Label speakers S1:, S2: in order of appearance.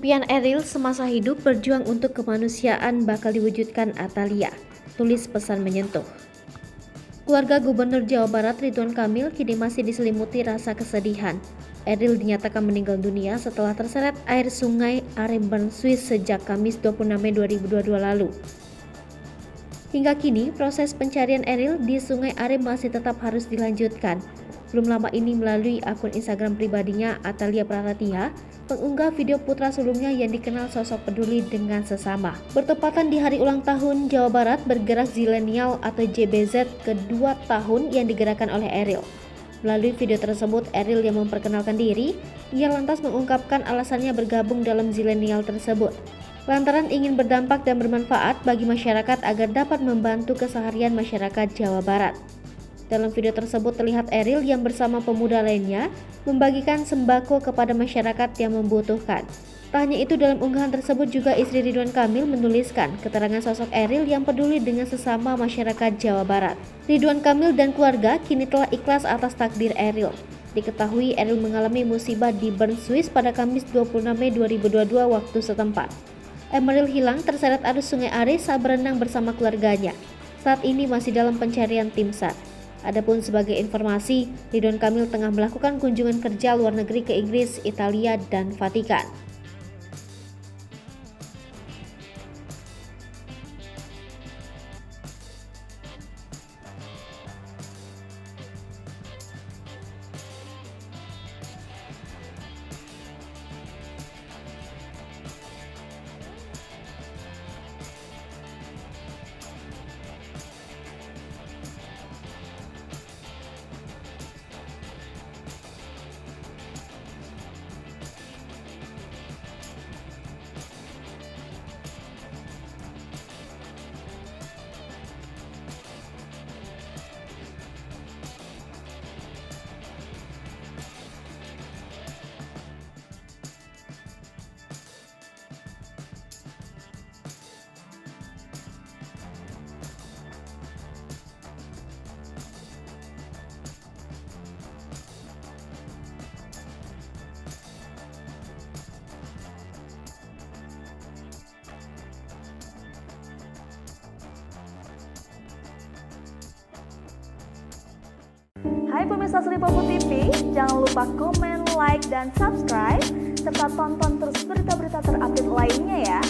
S1: Impian Eril semasa hidup berjuang untuk kemanusiaan bakal diwujudkan Atalia, tulis pesan menyentuh. Keluarga Gubernur Jawa Barat Ridwan Kamil kini masih diselimuti rasa kesedihan. Eril dinyatakan meninggal dunia setelah terseret air sungai Are Bernsuis sejak Kamis 26 Mei 2022 lalu. Hingga kini, proses pencarian Eril di Sungai Are masih tetap harus dilanjutkan. Belum lama ini melalui akun Instagram pribadinya, Atalia Praratia mengunggah video putra sulungnya yang dikenal sosok peduli dengan sesama. Bertepatan di hari ulang tahun Jawa Barat Bergerak Zilenial atau JBZ kedua tahun yang digerakkan oleh Eril. Melalui video tersebut, Eril yang memperkenalkan diri, ia lantas mengungkapkan alasannya bergabung dalam Zilenial tersebut. Lantaran ingin berdampak dan bermanfaat bagi masyarakat agar dapat membantu keseharian masyarakat Jawa Barat. Dalam video tersebut terlihat Eril yang bersama pemuda lainnya membagikan sembako kepada masyarakat yang membutuhkan. Tak hanya itu, dalam unggahan tersebut juga istri Ridwan Kamil menuliskan keterangan sosok Eril yang peduli dengan sesama masyarakat Jawa Barat. Ridwan Kamil dan keluarga kini telah ikhlas atas takdir Eril. Diketahui Eril mengalami musibah di Bernsuis pada Kamis 26 Mei 2022 waktu setempat. Eril hilang terseret arus Sungai Are saat berenang bersama keluarganya. Saat ini masih dalam pencarian tim SAR. Adapun sebagai informasi, Ridwan Kamil tengah melakukan kunjungan kerja luar negeri ke Inggris, Italia, dan Vatikan.
S2: Hai pemirsa Sri Popo TV, jangan lupa komen, like, dan subscribe, serta tonton terus berita-berita terupdate lainnya ya.